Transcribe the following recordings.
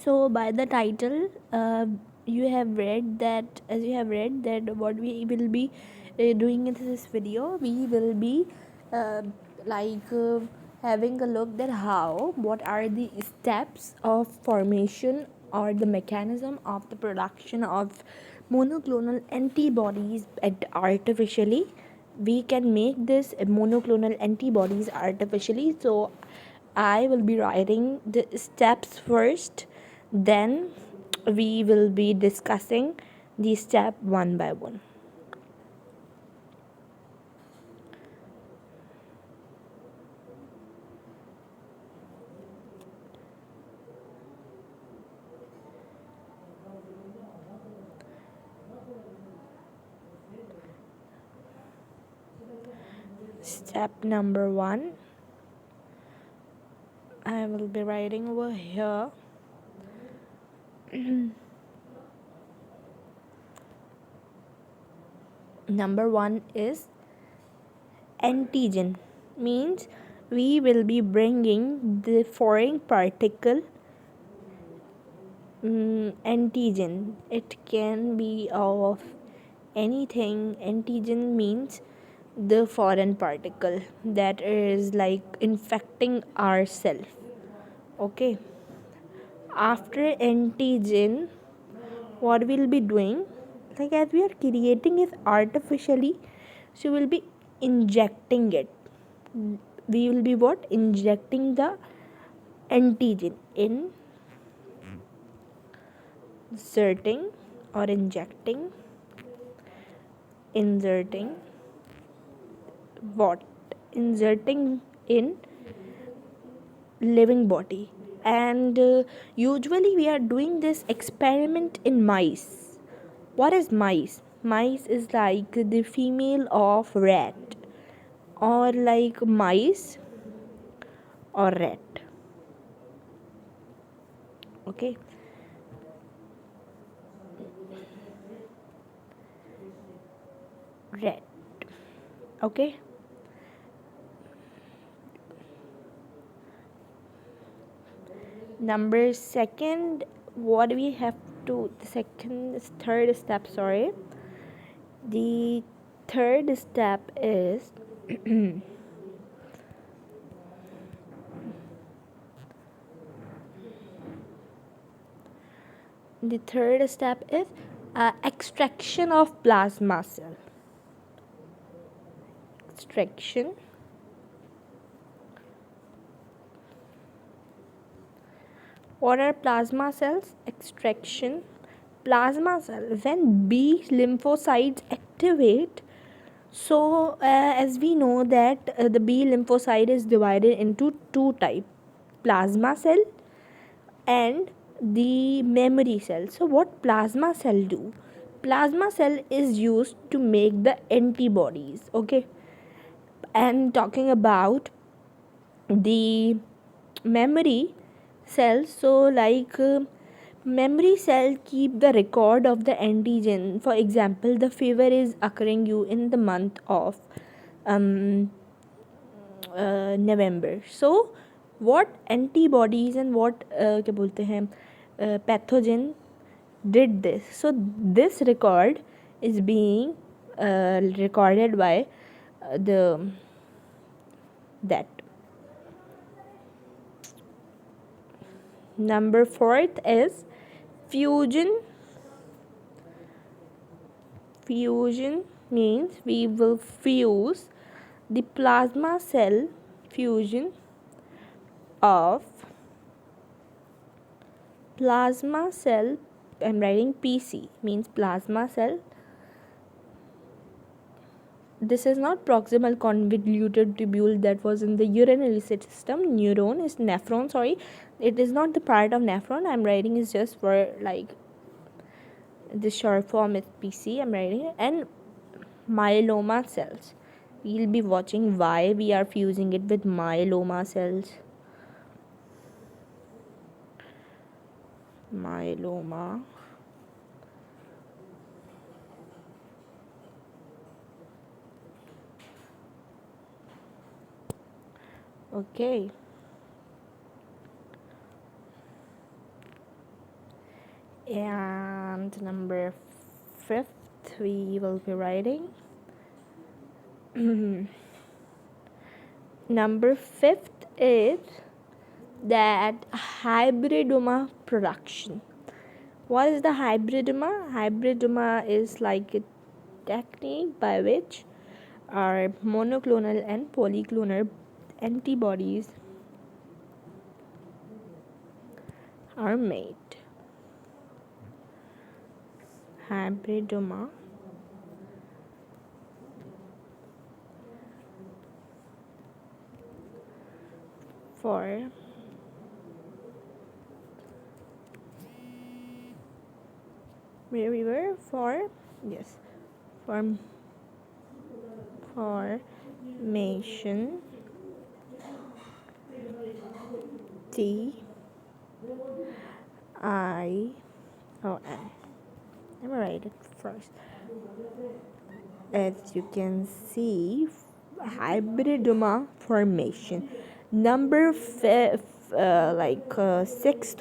So by the title, you have read that, as you have read that what we will be doing in this video, we will be uh, like having a look that how, what are the steps of formation or the mechanism of the production of monoclonal antibodies artificially. We can make this monoclonal antibodies artificially. So I will be writing the steps first, then we will be discussing the step one by one. Step number one, I will be writing over here. Number one is antigen, means we will be bringing the foreign particle. Antigen, it can be of anything. Antigen means the foreign particle that is like infecting ourself. Okay, after antigen, what we'll be doing, like as we are creating it artificially, so we'll be injecting it. We will be what, injecting the antigen, inserting or inserting what, inserting in living body. And usually we are doing this experiment in mice. What is mice? Mice is like the female of rat, or like mice or rat. Okay, rat. Okay, number second, what we have to, the third step, sorry, the third step is the third step is extraction of plasma cell. Extraction. What are plasma cells? Extraction. Plasma cell, when B lymphocytes activate, so as we know that the B lymphocyte is divided into two types, plasma cell and the memory cell. So what plasma cell do? Plasma cell is used to make the antibodies. Okay, and talking about the memory cell, so like memory cell keep the record of the antigen. For example, the fever is occurring you in the month of um, November. So what antibodies and what क्या बोलते हैं pathogen did this. So this record is being recorded by the that. Number fourth is fusion. Fusion means we will fuse the plasma cell, fusion of plasma cell. I'm writing PC, means plasma cell. This is not proximal convoluted tubule that was in the urinary system. Neuron is nephron, sorry, it is not the part of nephron. I'm writing is just for like the short form is PC, I'm writing. And myeloma cells, we'll be watching why we are fusing it with myeloma cells. Myeloma. Okay, And number fifth, we will be writing. Number fifth is that hybridoma production. What is the hybridoma? Hybridoma is like a technique by which our monoclonal and polyclonal antibodies are made. Hybridoma for where we were for yes formation T I O N. Let me write it first. As you can see, hybridoma formation. Number sixth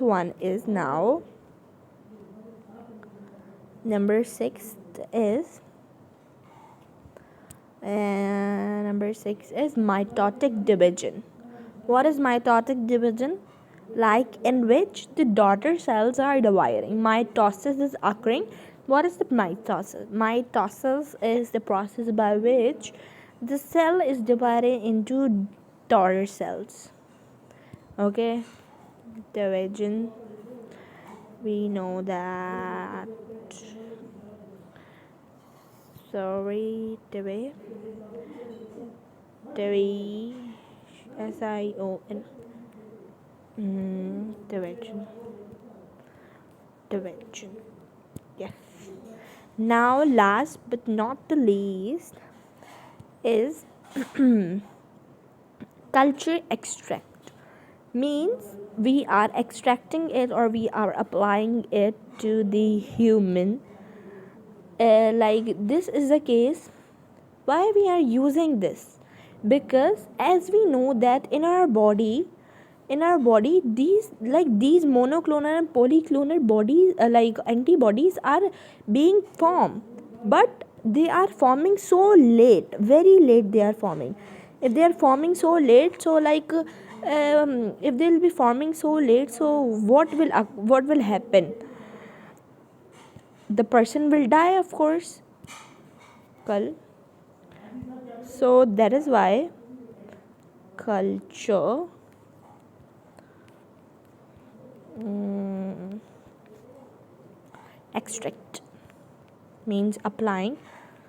one is now. Number six is mitotic division. What is mitotic division? Like in which the daughter cells are dividing. Mitosis is occurring. What is the mitosis? Mitosis is the process by which the cell is divided into daughter cells. Okay, division. We know that. Sorry, division. SION. Division. Yes. Now, last but not the least is culture extract. Means we are extracting it or we are applying it to the human. Like this is the case. Why we are using this? Because as we know that in our body these monoclonal and polyclonal bodies like antibodies are being formed, but they are forming so late, very late they are forming. If they are forming so late, so if they will be forming so late, so what will happen? The person will die, of course. So that is why culture extract means applying.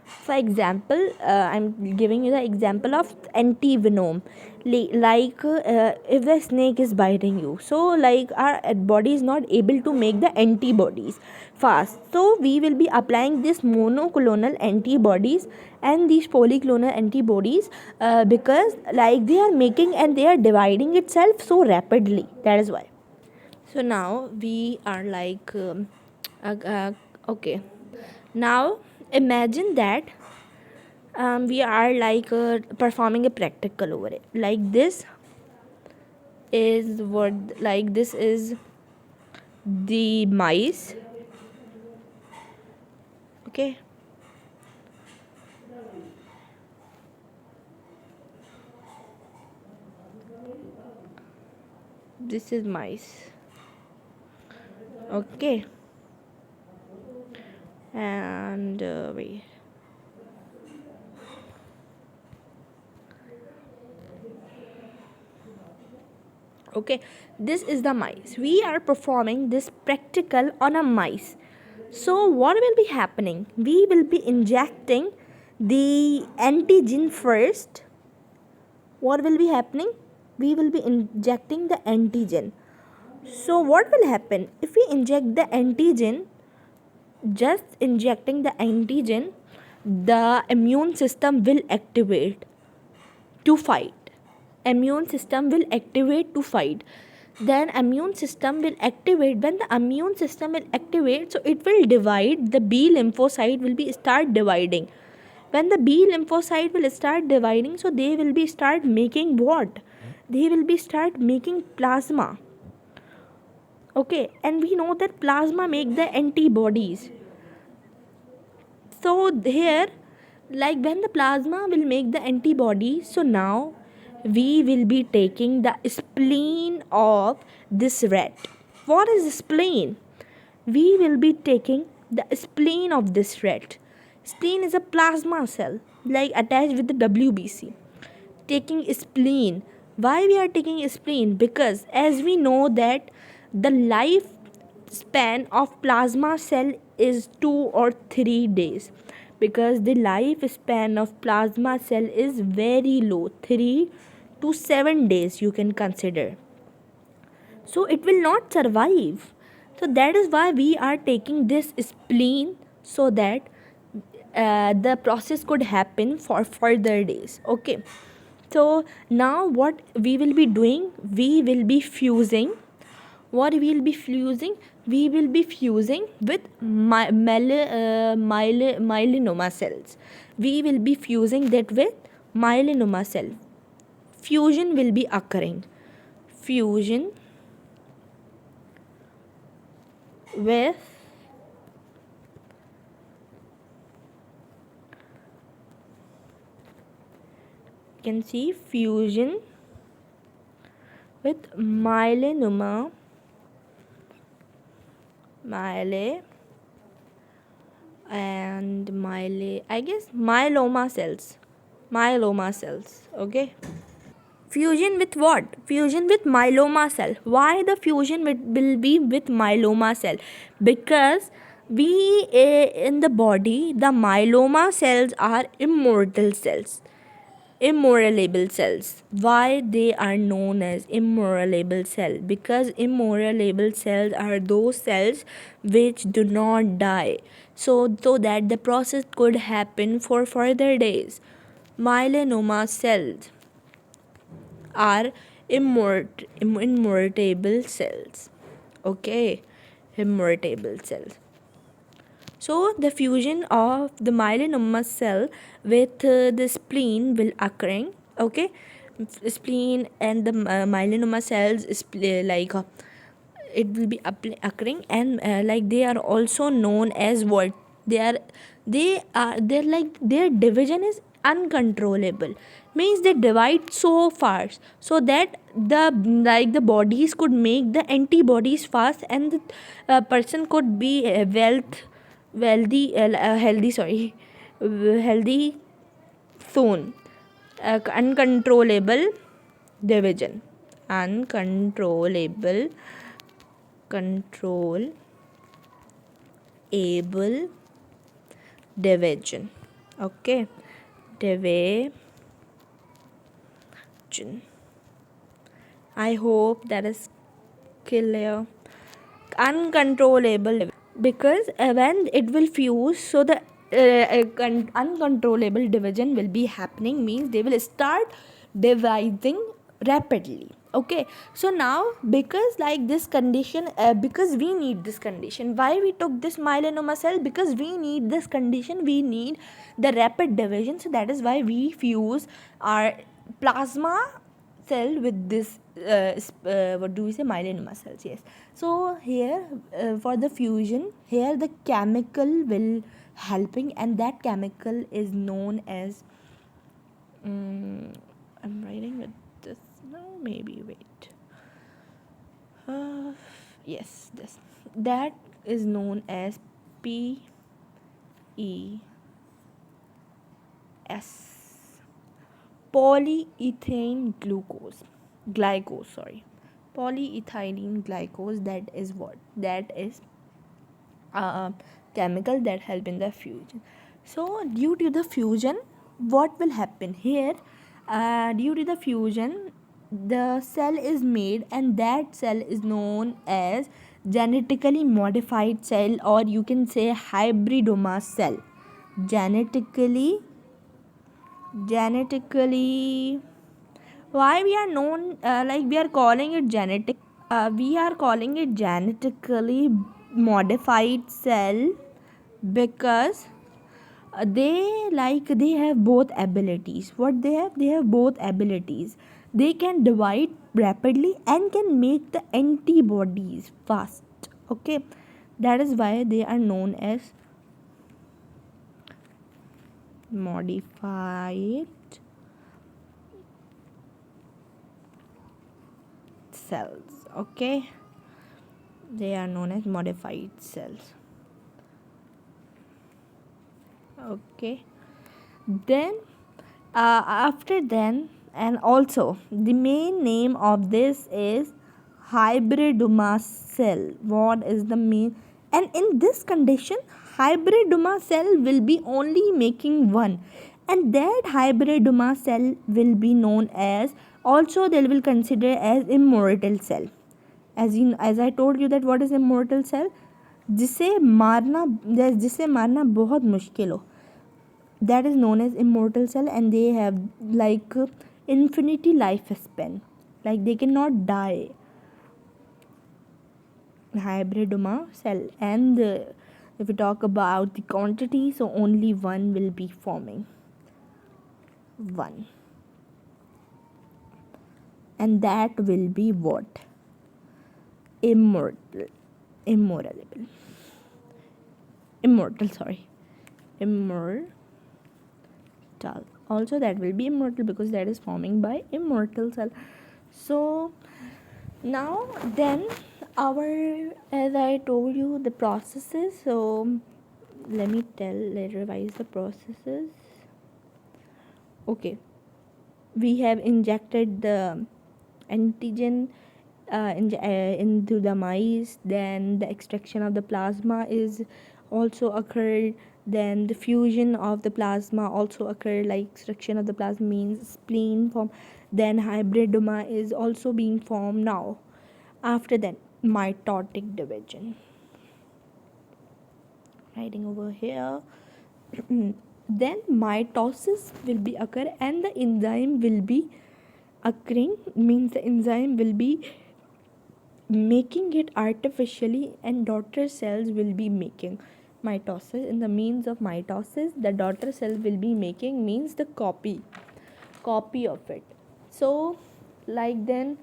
For example, I'm giving you the example of antivenom. If the snake is biting you, so like our body is not able to make the antibodies fast, so we will be applying this monoclonal antibodies and these polyclonal antibodies because like they are making and they are dividing itself so rapidly. That is why. So now we are okay. Now imagine that we are performing a practical over it. Like this is the mice. Okay. This is mice. Okay. And wait. Okay, this is the mice. We are performing this practical on a mice. So what will be happening? We will be injecting the antigen first. What will be happening? We will be injecting the antigen. So what will happen? If we inject the antigen, just injecting the antigen, the immune system will activate to fight. Immune system will activate to fight. Then immune system will activate. When the immune system will activate, so it will divide. The B lymphocyte will be start dividing. When the B lymphocyte will start dividing, so they will be start making what? They will be start making plasma. Okay, and we know that plasma make the antibodies. So here, like when the plasma will make the antibody, so now we will be taking the spleen of this rat. What is spleen? We will be taking the spleen of this rat. Spleen is a plasma cell, like attached with the WBC. Taking spleen. Why we are taking spleen? Because as we know that the life span of plasma cell is 2 or 3 days, because the lifespan of plasma cell is very low, 3 to 7 days you can consider. So it will not survive. So that is why we are taking this spleen, so that the process could happen for further days. Okay, so now what we will be doing, we will be fusing. What we will be fusing? We will be fusing with myelinoma cells. We will be fusing that with myelinoma cell. Fusion will be occurring. Fusion with you can see fusion with myelinoma and I guess myeloma cells. Okay, fusion with what? Fusion with myeloma cell. Why the fusion will be with myeloma cell? Because we in the body, the myeloma cells are immortal cells, immortalable cells. Why they are known as immortalable cell? Because immortalable cells are those cells which do not die, so that the process could happen for further days. Myelinoma cells are immortable cells. Okay, immortable cells. So the fusion of the myelinoma cell with the spleen will occurring. Okay, spleen and the myelinoma cells is it will be occurring, and like they are also known as what they are. They're like their division is uncontrollable, means they divide so fast, so that the bodies could make the antibodies fast, and the person could be healthy, sorry, healthy soon. Uncontrollable division, uncontrollable control able division. Okay, division. I hope that is clear. Uncontrollable, because when it will fuse, so the uncontrollable division will be happening, means they will start dividing rapidly. Okay, so now because like this condition, because we need this condition, why we took this myelinoma cell? Because we need this condition, we need the rapid division. So that is why we fuse our plasma cell with this what do we say, myelinoma cells. Yes, so here for the fusion, here the chemical will helping, and that chemical is known as I'm writing with this now, maybe wait, yes, this, that is known as PES, polyethylene glycose, sorry, polyethylene glycose. That is what, that is a chemical that help in the fusion. So due to the fusion, what will happen here? Due to the fusion, the cell is made, and that cell is known as genetically modified cell, or you can say hybridoma cell. Genetically, why we are known, like we are calling it genetic, we are calling it genetically modified cell, because they have both abilities. What they have both abilities. They can divide rapidly and can make the antibodies fast. Okay, that is why they are known as modified cells. Okay, they are known as modified cells. Okay, then after then, and also the main name of this is hybridoma cell. What is the main? And in this condition, hybridoma cell will be only making one, and that hybridoma cell will be known as, also they will consider as immortal cell. As I told you that what is immortal cell, जिसे मारना बहुत मुश्किल हो, that is known as immortal cell, and they have like infinity lifespan, like they cannot die. Hybridoma cell. And if we talk about the quantity, so only one will be forming, one, and that will be what? Immortal, sorry, immortal. Also that will be immortal because that is forming by immortal cell. So now then, as I told you the processes, so let's revise the processes. Okay, we have injected the antigen into the mice, then the extraction of the plasma is also occurred, then the fusion of the plasma also occurred, like extraction of the plasma means spleen form, then hybridoma is also being formed. Now after that, mitotic division, writing over here. Then mitosis will be occur, and the enzyme will be occurring, means the enzyme will be making it artificially, and daughter cells will be making mitosis. In the means of mitosis, the daughter cell will be making, means the copy of it. So like then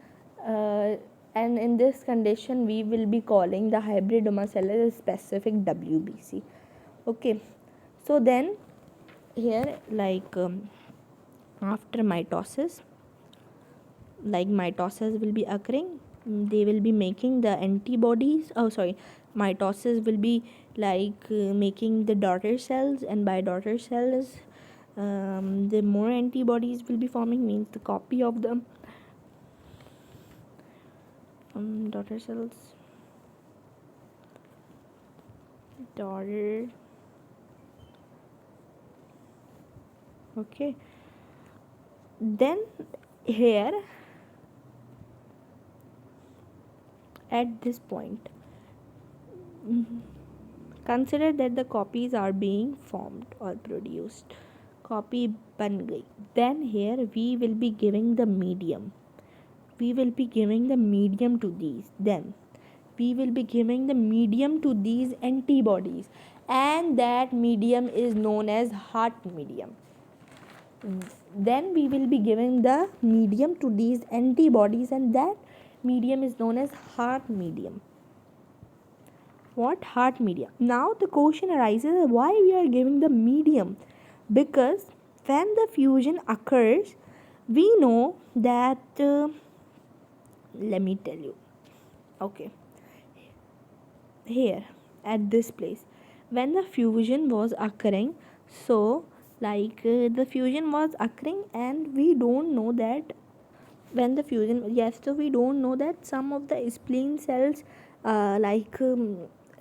and in this condition we will be calling the hybridoma cell as a specific WBC. Okay, so then here like after mitosis, like mitosis will be occurring, they will be making the antibodies, mitosis will be like making the daughter cells, and by daughter cells the more antibodies will be forming, means the copy of the daughter cells, daughter. Okay, then here at this point, consider that the copies are being formed or produced, copy ban gayi. Then here we will be giving the medium, to these, then we will be giving the medium to these antibodies, and that medium is known as heart medium. Then we will be giving the medium to these antibodies, and that medium is known as heart medium. What? Heart medium. Now the question arises, why we are giving the medium? Because when the fusion occurs, we know that let me tell you. Okay, here at this place, when the fusion was occurring, so like the fusion was occurring, and we don't know that when the fusion, yes, so we don't know that some of the spleen cells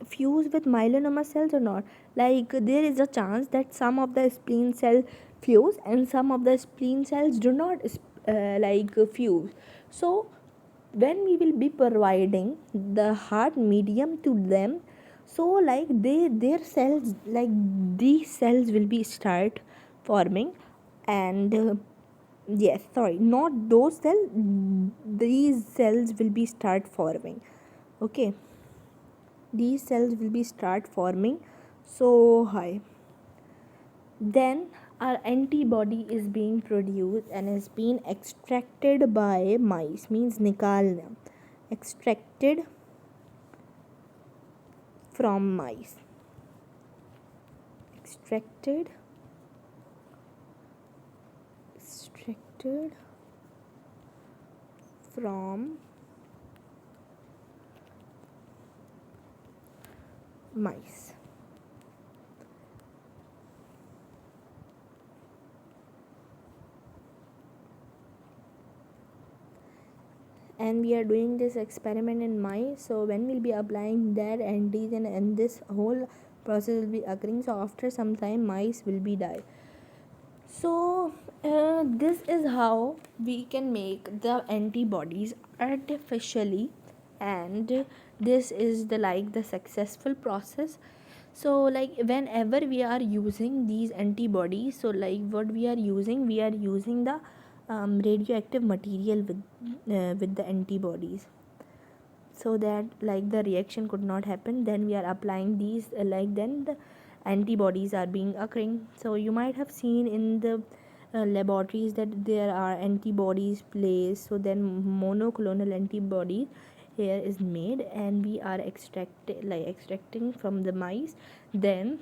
fuse with myelinoma cells or not. Like there is a chance that some of the spleen cell fuse and some of the spleen cells do not fuse. So when we will be providing the heart medium to them, so like their cells, like these cells will be start forming, and yes, sorry, not those cells, these cells will be start forming. Okay, these cells will be start forming. So hi, then our antibody is being produced and is being extracted by mice, means nikalna, extracted from mice, extracted from mice. And we are doing this experiment in mice, so when we'll be applying that antigen and this whole process will be occurring, so after some time mice will be die. So this is how we can make the antibodies artificially, and this is the the successful process. So like whenever we are using these antibodies, so like what we are using the radioactive material with the antibodies, so that like the reaction could not happen. Then we are applying these then the antibodies are being occurring. So you might have seen in the laboratories that there are antibodies placed, so then monoclonal antibody here is made and we are extracting from the mice. Then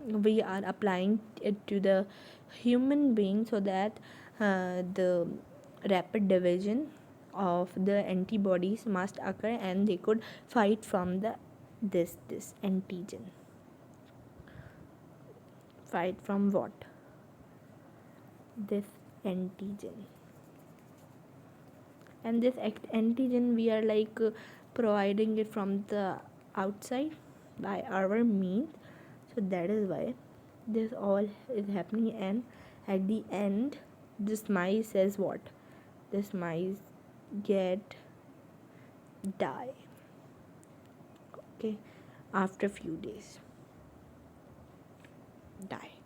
we are applying it to the human being, so that the rapid division of the antibodies must occur and they could fight from the this antigen. Fight from what? This antigen. And this antigen we are providing it from the outside by our means. So that is why this all is happening, and at the end this mice says what? This mice get die, okay, after few days die.